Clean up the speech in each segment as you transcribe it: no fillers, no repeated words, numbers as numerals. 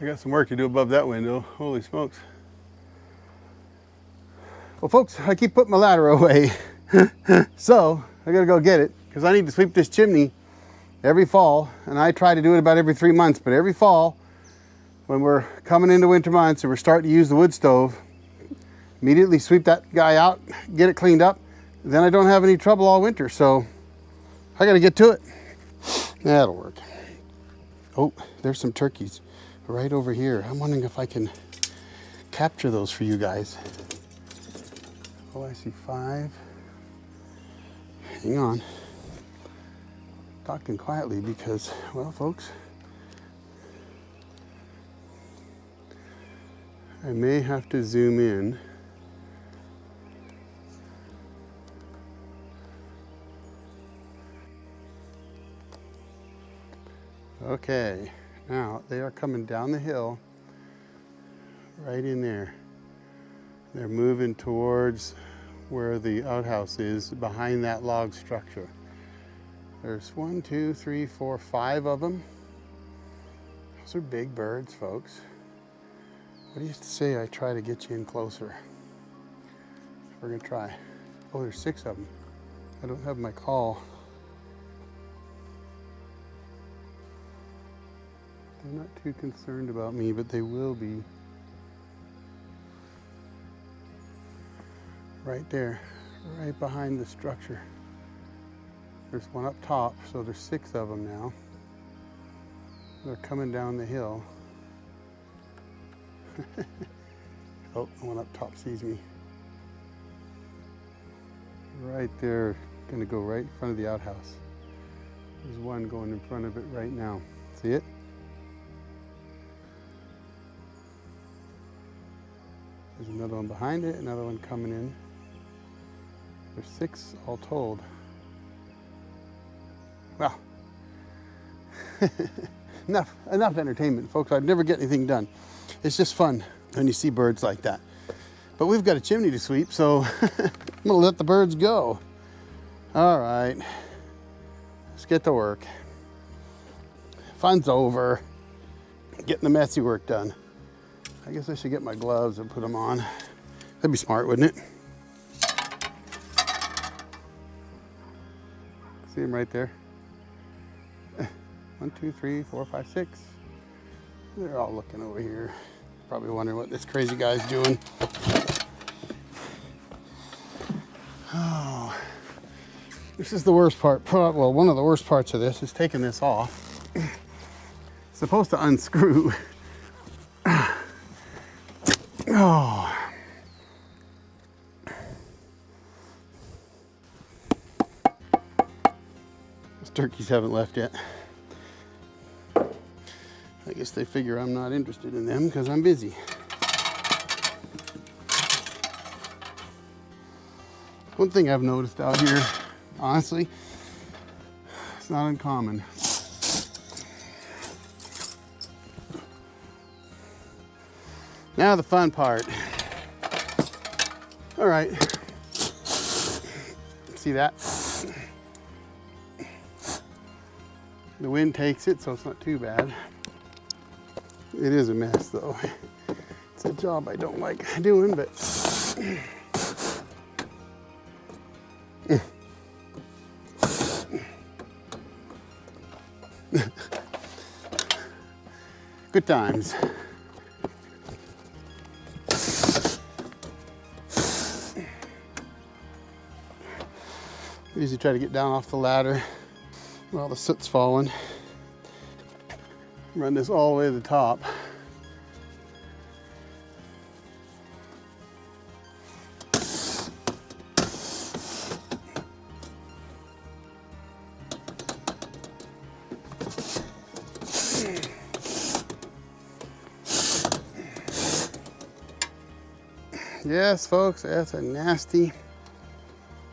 I got some work to do above that window. Holy smokes. Well, folks, I keep putting my ladder away. So I gotta go get it because I need to sweep this chimney every fall. And I try to do it about every 3 months, but every fall when we're coming into winter months and we're starting to use the wood stove, immediately sweep that guy out, get it cleaned up. Then I don't have any trouble all winter. So I gotta get to it. That'll work. Oh, there's some turkeys right over here. I'm wondering if I can capture those for you guys. Oh, I see 5. Hang on. Talking quietly because, well, folks, I may have to zoom in. Okay, now they are coming down the hill right in there. They're moving towards where the outhouse is, behind that log structure. There's 1, 2, 3, 4, 5 of them. Those are big birds, folks. What do you say I try to get you in closer? We're gonna try. Oh, there's 6 of them. I don't have my call. They're not too concerned about me, but they will be. Right there, right behind the structure. There's one up top, so there's 6 of them now. They're coming down the hill. Oh, the one up top sees me. Right there, gonna go right in front of the outhouse. There's one going in front of it right now. See it? There's another one behind it, another one coming in. There's 6 all told. Well, enough entertainment, folks. I'd never get anything done. It's just fun when you see birds like that. But we've got a chimney to sweep, so I'm gonna let the birds go. All right, let's get to work. Fun's over. Getting the messy work done. I guess I should get my gloves and put them on. That'd be smart, wouldn't it? See them right there? 1, 2, 3, 4, 5, 6. They're all looking over here. Probably wondering what this crazy guy's doing. Oh, this is the worst part. Well, one of the worst parts of this is taking this off. It's supposed to unscrew. Oh. Those turkeys haven't left yet. I guess they figure I'm not interested in them because I'm busy. One thing I've noticed out here, honestly, it's not uncommon. Now the fun part. All right. See that? The wind takes it, so it's not too bad. It is a mess, though. It's a job I don't like doing, but good times. I usually try to get down off the ladder while the soot's falling. Run this all the way to the top. Yes, folks, that's a nasty,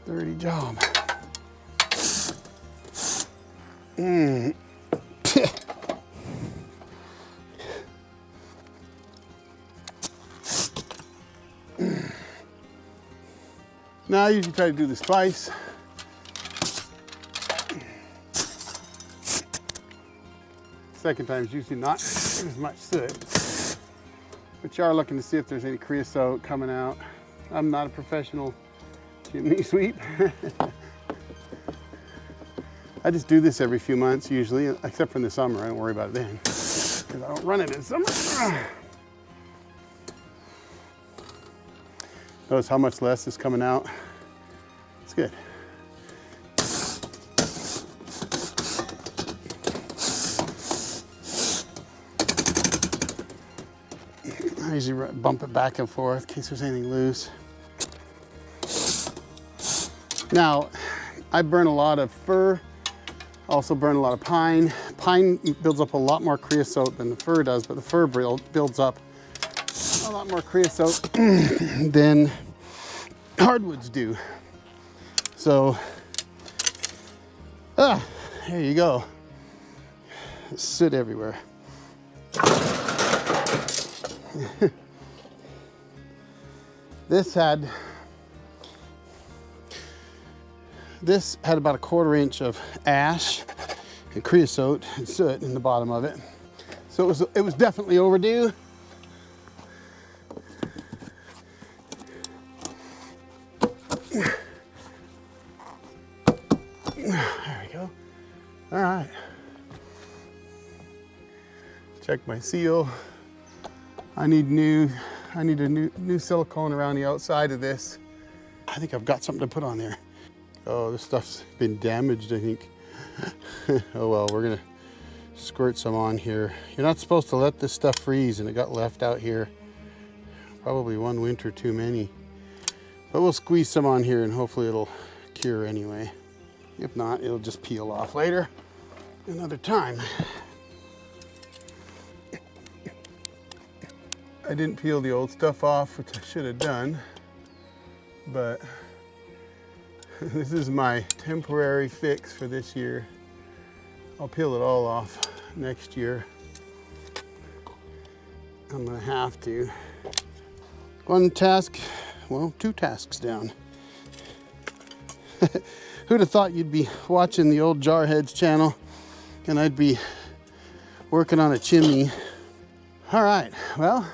dirty job. Now I usually try to do this twice. Second time is usually not as much soot. But you are looking to see if there's any creosote coming out. I'm not a professional chimney sweep. I just do this every few months usually, except for in the summer. I don't worry about it then, because I don't run it in summer. Notice how much less is coming out. It's good. I usually bump it back and forth in case there's anything loose. Now, I burn a lot of fir, also burn a lot of pine. Pine builds up a lot more creosote than the fir does, but the fir builds up a lot more creosote than hardwoods do. So, there you go. Soot everywhere. This had about a 1/4 inch of ash and creosote and soot in the bottom of it. So it was definitely overdue. There we go. All right. Check my seal. I need a new silicone around the outside of this. I think I've got something to put on there. Oh, this stuff's been damaged, I think. Oh well, we're gonna squirt some on here. You're not supposed to let this stuff freeze, and it got left out here. Probably one winter too many. But we'll squeeze some on here and hopefully it'll cure anyway. If not, it'll just peel off later, another time. I didn't peel the old stuff off, which I should have done, but this is my temporary fix for this year. I'll peel it all off next year. I'm gonna have to. One task, well, 2 tasks down. Who'd have thought you'd be watching the old Jarhead's channel and I'd be working on a chimney. All right, well,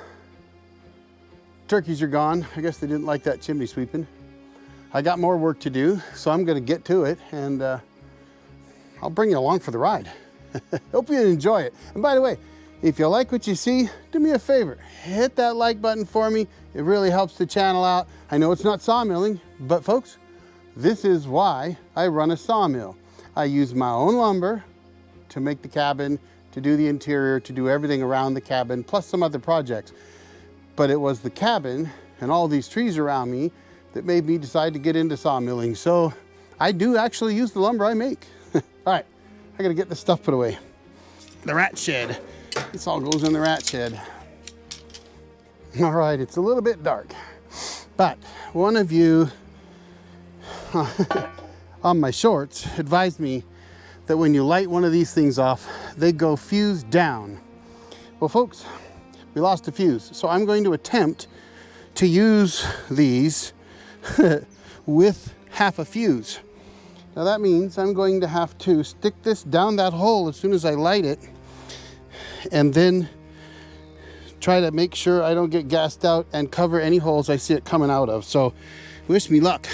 turkeys are gone. I guess they didn't like that chimney sweeping. I got more work to do, so I'm gonna get to it, and I'll bring you along for the ride. Hope you enjoy it. And by the way, if you like what you see, do me a favor, hit that like button for me. It really helps the channel out. I know it's not sawmilling, but folks, this is why I run a sawmill. I use my own lumber to make the cabin, to do the interior, to do everything around the cabin, plus some other projects. But it was the cabin and all these trees around me that made me decide to get into sawmilling. So I do actually use the lumber I make. All right, I gotta get this stuff put away. The rat shed. This all goes in the rat shed. All right, it's a little bit dark, but one of you on my shorts advised me that when you light one of these things off, they go fuse down. Well, folks, we lost a fuse, so I'm going to attempt to use these with half a fuse. Now that means I'm going to have to stick this down that hole as soon as I light it, and then try to make sure I don't get gassed out and cover any holes I see it coming out of. So wish me luck.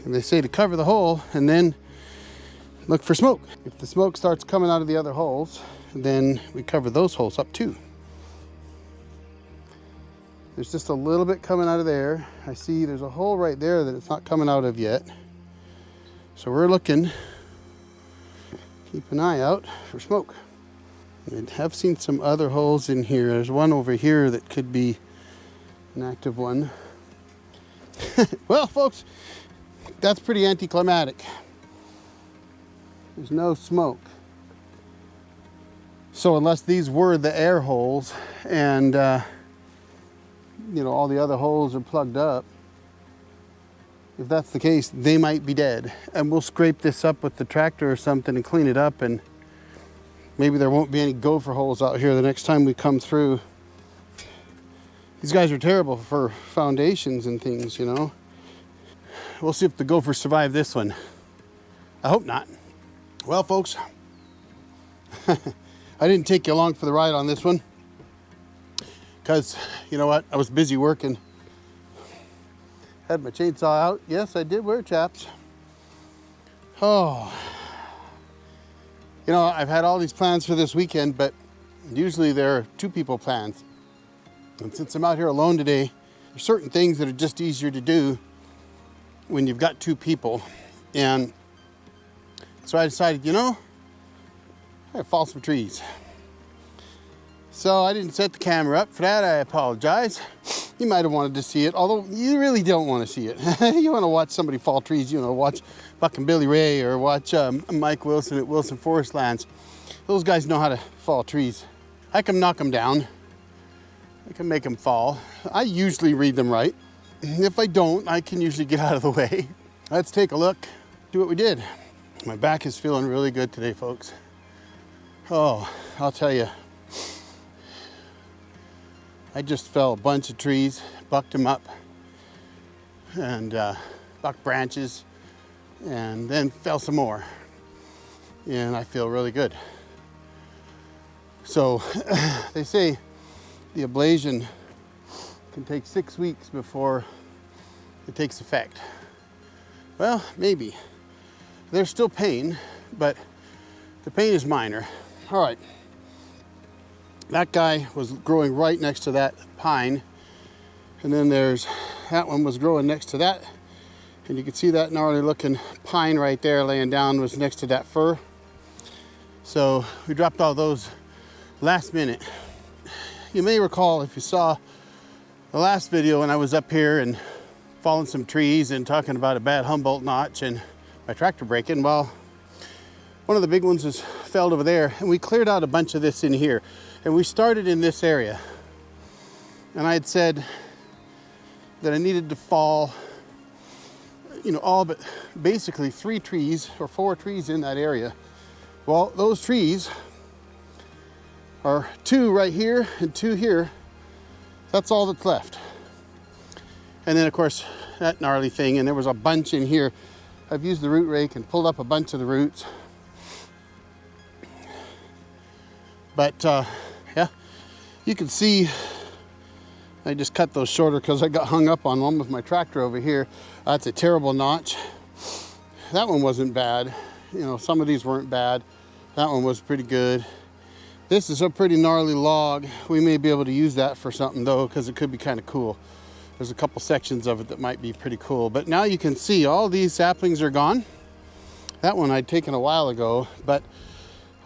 And they say to cover the hole and then look for smoke. If the smoke starts coming out of the other holes, then we cover those holes up too. There's just a little bit coming out of there. I see there's a hole right there that it's not coming out of yet. So we're looking, keep an eye out for smoke. I have seen some other holes in here. There's one over here that could be an active one. Well, folks, that's pretty anticlimactic. There's no smoke. So unless these were the air holes and you know, all the other holes are plugged up, if that's the case, they might be dead. And we'll scrape this up with the tractor or something and clean it up and maybe there won't be any gopher holes out here the next time we come through. These guys are terrible for foundations and things, you know. We'll see if the gophers survive this one. I hope not. Well, folks, I didn't take you along for the ride on this one because, you know what, I was busy working. Had my chainsaw out. Yes, I did wear chaps. Oh, you know, I've had all these plans for this weekend, but usually there are 2 people plans. And since I'm out here alone today, there's certain things that are just easier to do when you've got 2 people. And so I decided, you know, I fall some trees. So I didn't set the camera up. For that, I apologize. You might have wanted to see it, although you really don't want to see it. You want to watch somebody fall trees, you know, watch Buck and Billy Ray or watch Mike Wilson at Wilson Forest Lands. Those guys know how to fall trees. I can knock them down. I can make them fall. I usually read them right. If I don't, I can usually get out of the way. Let's take a look, do what we did. My back is feeling really good today, folks. Oh, I'll tell you. I just fell a bunch of trees, bucked them up, and bucked branches, and then fell some more. And I feel really good. So they say the ablation can take 6 weeks before it takes effect. Well, maybe. There's still pain, but the pain is minor. All right. That guy was growing right next to that pine. And then that one was growing next to that. And you can see that gnarly looking pine right there laying down was next to that fir. So we dropped all those last minute. You may recall if you saw the last video when I was up here and falling some trees and talking about a bad Humboldt notch and my tractor breaking. Well, one of the big ones was felled over there, and we cleared out a bunch of this in here. And we started in this area. And I had said that I needed to fall, you know, all but basically 3 trees or 4 trees in that area. Well, those trees are 2 right here and 2 here. That's all that's left. And then of course that gnarly thing, and there was a bunch in here. I've used the root rake and pulled up a bunch of the roots. But yeah, you can see I just cut those shorter because I got hung up on one with my tractor over here. That's a terrible notch. That one wasn't bad. You know, some of these weren't bad. That one was pretty good. This is a pretty gnarly log. We may be able to use that for something though, because it could be kind of cool. There's a couple sections of it that might be pretty cool. But now you can see all these saplings are gone. That one I'd taken a while ago, but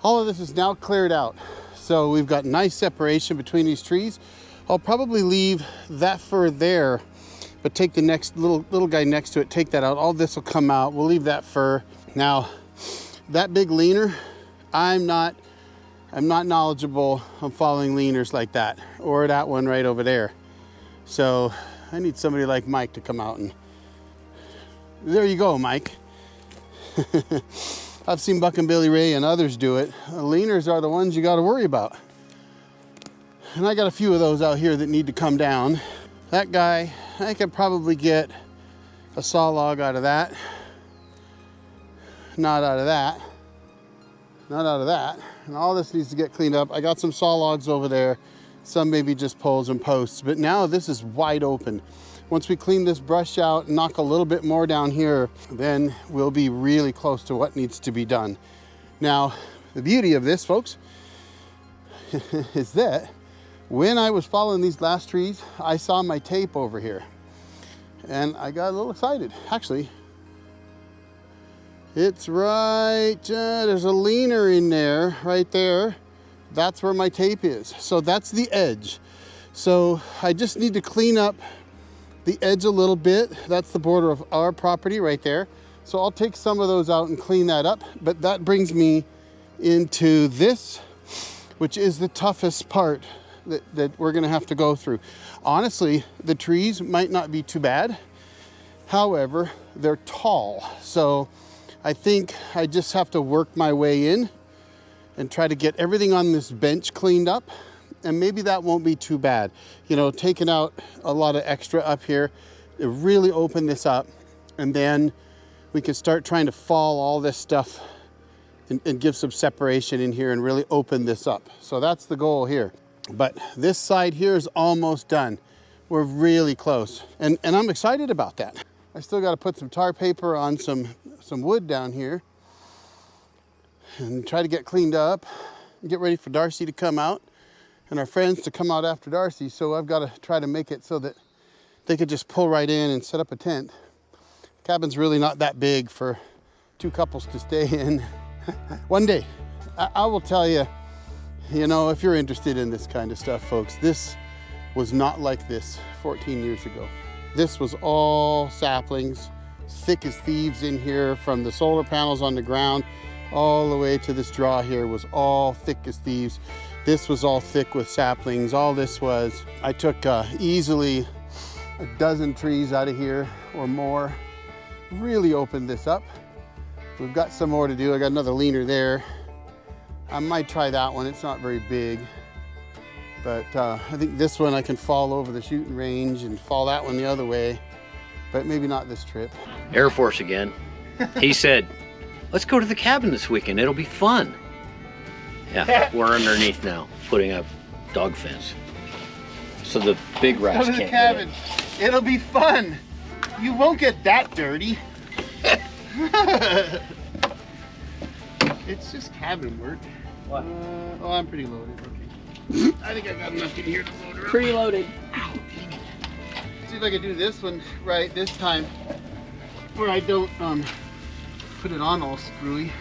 all of this is now cleared out. So we've got nice separation between these trees. I'll probably leave that fir there, but take the next little guy next to it, take that out. All this will come out. We'll leave that fir. Now, that big leaner, I'm not knowledgeable on following leaners like that, or that one right over there. So I need somebody like Mike to come out and, there you go, Mike. I've seen Buck and Billy Ray and others do it. Leaners are the ones you got to worry about. And I got a few of those out here that need to come down. That guy, I could probably get a saw log out of that. Not out of that. Not out of that. And all this needs to get cleaned up. I got some saw logs over there. Some maybe just poles and posts. But now this is wide open. Once we clean this brush out and knock a little bit more down here, then we'll be really close to what needs to be done. Now, the beauty of this, folks, is that when I was following these last trees, I saw my tape over here. And I got a little excited. Actually, it's right, there's a leaner in there, right there. That's where my tape is. So that's the edge. So I just need to clean up the edge a little bit. That's the border of our property right there. So I'll take some of those out and clean that up. But that brings me into this, which is the toughest part that we're gonna have to go through. Honestly, the trees might not be too bad. However, they're tall. So I think I just have to work my way in and try to get everything on this bench cleaned up. And maybe that won't be too bad. You know, taking out a lot of extra up here, to really open this up. And then we can start trying to fall all this stuff and give some separation in here and really open this up. So that's the goal here. But this side here is almost done. We're really close. And I'm excited about that. I still got to put some tar paper on some wood down here and try to get cleaned up and get ready for Darcy to come out and our friends to come out after Darcy. So I've got to try to make it so that they could just pull right in and set up a tent. The cabin's really not that big for 2 couples to stay in. One day, I will tell you, you know, if you're interested in this kind of stuff, folks, this was not like this 14 years ago. This was all saplings, thick as thieves in here, from the solar panels on the ground all the way to this draw here was all thick as thieves. This was all thick with saplings. All this was, I took easily a dozen trees out of here or more, really opened this up. We've got some more to do. I got another leaner there. I might try that one. It's not very big, but I think this one I can fall over the shooting range and fall that one the other way, but maybe not this trip. Air Force again. He said, let's go to the cabin this weekend. It'll be fun. Yeah, we're underneath now, putting up dog fence. So the big rats Go to the can't cabin. get in. It'll be fun. You won't get that dirty. It's just cabin work. What? Oh, I'm pretty loaded. Okay. I think I got enough in here to load her up. Pretty loaded. Ow, dang it. See if I can do this one right this time, where I don't put it on all screwy.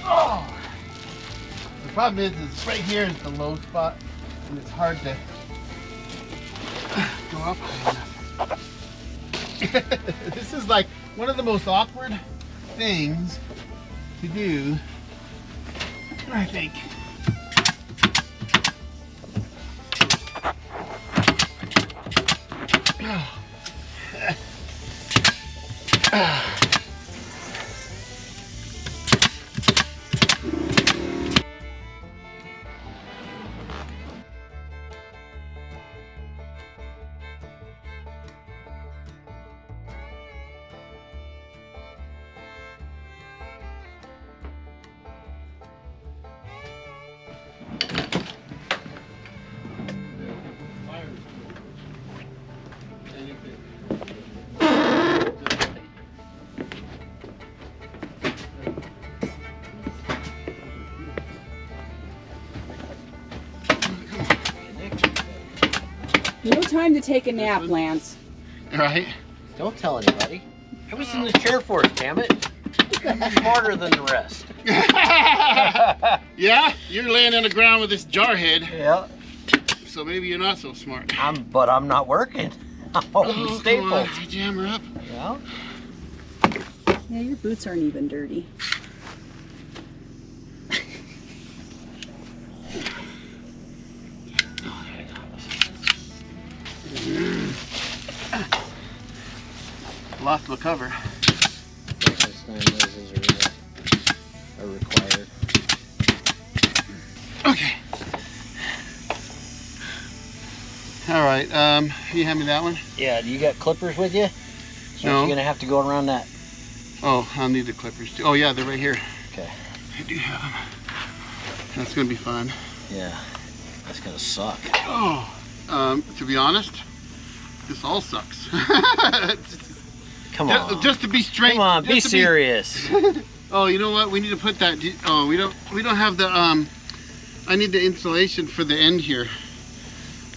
Oh! The problem is right here is the low spot, and it's hard to go up high enough. This is like one of the most awkward things to do, I think. No time to take a nap, Lance. Right? Don't tell anybody. I was in the chair for it, damn it. I'm smarter than the rest. Yeah? You're laying on the ground with this Jarhead, Yeah. so maybe you're not so smart. But I'm not working. I'm holding the Come staple. on, jam her up. Yeah. Yeah, your boots aren't even dirty. Lost my cover. Are required. Okay. All right. You hand me that one? Yeah, do you got clippers with you? So No. you're gonna have to go around that. Oh, I'll need the clippers too. Oh yeah, they're right here. Okay. I do have them. That's gonna be fun. Yeah. That's gonna suck. Oh. To be honest, this all sucks. Come on. Just to be straight. Come on, be just to serious. Oh, you know what? We need to put that. Oh, we don't have the. I need the insulation for the end here.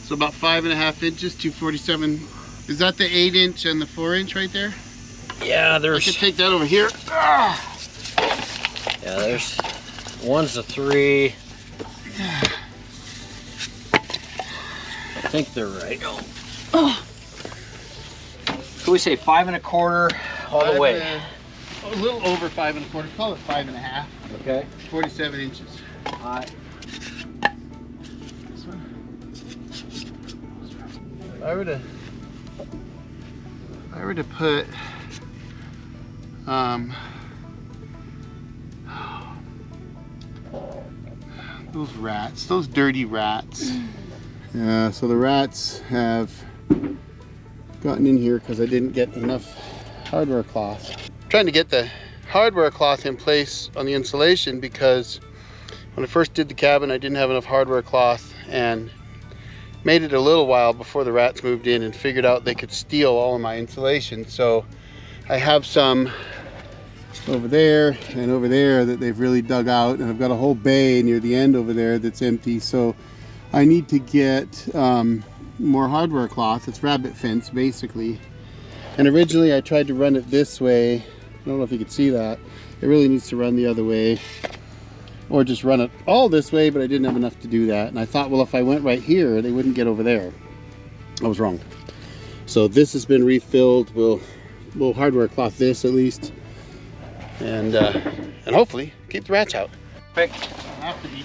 So about 5.5 inches, 247. Is that the 8-inch and the 4-inch right there? Yeah, I there's. can take that over here. Ah! Yeah, there's. One's a 3. I think they're right. Oh, Can we say 5 1/4 all the way? A little over 5 1/4. Call it 5.5. Okay. 47 inches. Alright. This one. If I were to put Those rats, those dirty rats. Yeah, so the rats have gotten in here because I didn't get enough hardware cloth. I'm trying to get the hardware cloth in place on the insulation because when I first did the cabin I didn't have enough hardware cloth, and made it a little while before the rats moved in and figured out they could steal all of my insulation. So I have some over there and over there that they've really dug out, and I've got a whole bay near the end over there that's empty. So I need to get more hardware cloth. It's rabbit fence basically, and originally I tried to run it this way. I don't know if you can see that. It really needs to run the other way, or just run it all this way, but I didn't have enough to do that. And I thought, well, if I went right here they wouldn't get over there. I was wrong. So this has been refilled. We'll hardware cloth this at least, and hopefully keep the rats out. Quick. Have to be.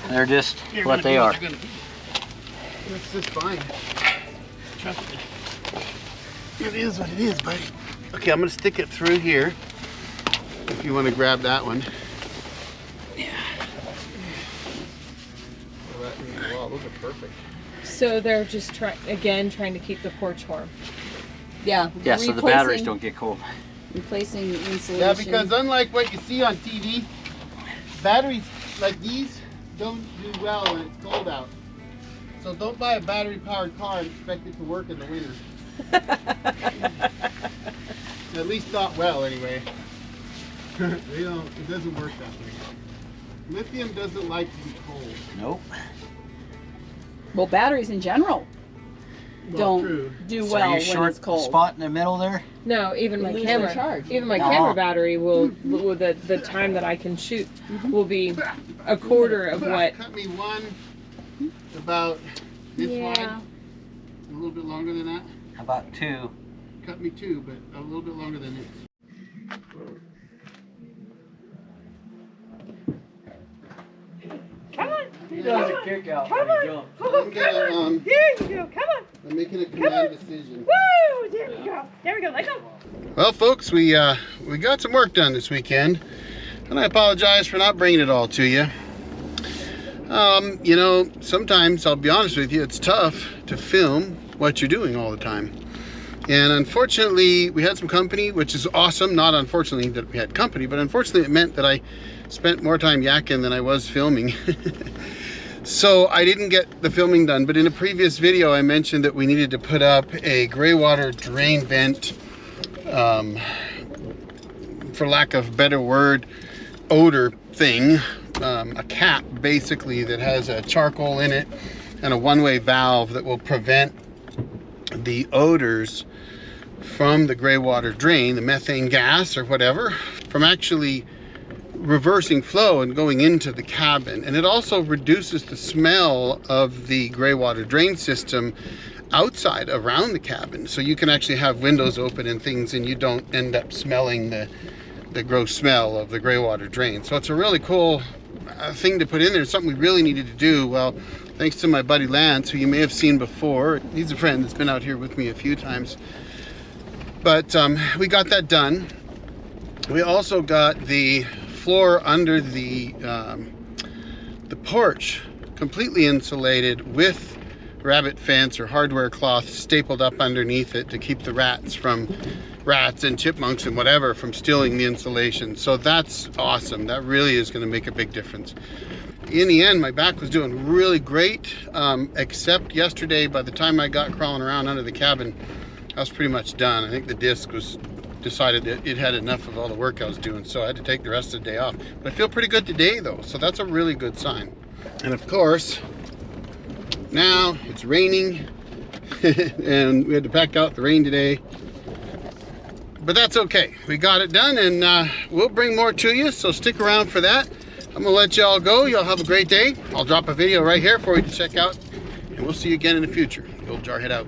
They're just what they are. It's just fine. Trust me. It is what it is, buddy. Okay, I'm gonna stick it through here. If you want to grab that one. Yeah. Wow, those are perfect. So they're just trying to keep the porch warm. Yeah. Yeah, so the batteries don't get cold. Replacing insulation. Yeah, because unlike what you see on TV, batteries like these don't do well when it's cold out. So don't buy a battery-powered car and expect it to work in the winter. At least not well, anyway. It doesn't work that way. Lithium doesn't like to be cold. Nope. Well, batteries in general don't true. do So well you when short it's cold. spot in the middle there? No, even my lose their camera. charge. Even my Uh-huh. camera battery will the time that I can shoot will be a quarter of what. Cut me one about this wide. Yeah. A little bit longer than that. About 2. Cut me two, but a little bit longer than this. Come on. He does a kick out Come when he on. jumps. I'm gonna, There you go. Come on. I'm making a command decision. Woo! There we go. There we go. Let go. Well, folks, we got some work done this weekend, and I apologize for not bringing it all to you. You know, sometimes, I'll be honest with you, it's tough to film what you're doing all the time. And unfortunately, we had some company, which is awesome. Not unfortunately that we had company, but unfortunately it meant that I spent more time yakking than I was filming. So I didn't get the filming done, but in a previous video I mentioned that we needed to put up a gray water drain vent, for lack of a better word, odor thing, a cap basically that has a charcoal in it and a one-way valve that will prevent the odors from the gray water drain, the methane gas or whatever, from actually reversing flow and going into the cabin. And it also reduces the smell of the gray water drain system outside around the cabin, so you can actually have windows open and things and you don't end up smelling the gross smell of the gray water drain. So it's a really cool thing to put in there. It's something we really needed to do. Well, thanks to my buddy Lance, who you may have seen before. He's a friend that's been out here with me a few times, but we got that done. We also got the floor under the porch completely insulated with rabbit fence or hardware cloth stapled up underneath it to keep the rats and chipmunks and whatever from stealing the insulation. So that's awesome. That really is going to make a big difference. In the end, my back was doing really great, except yesterday. By the time I got crawling around under the cabin, I was pretty much done. I think the disc was decided that it had enough of all the work I was doing, so I had to take the rest of the day off. But I feel pretty good today though, so that's a really good sign. And of course, now it's raining and we had to pack out the rain today, but that's okay. We got it done, and we'll bring more to you, so stick around for that. I'm gonna let y'all go. Y'all have a great day. I'll drop a video right here for you to check out, and we'll see you again in the future. The old Jarhead out.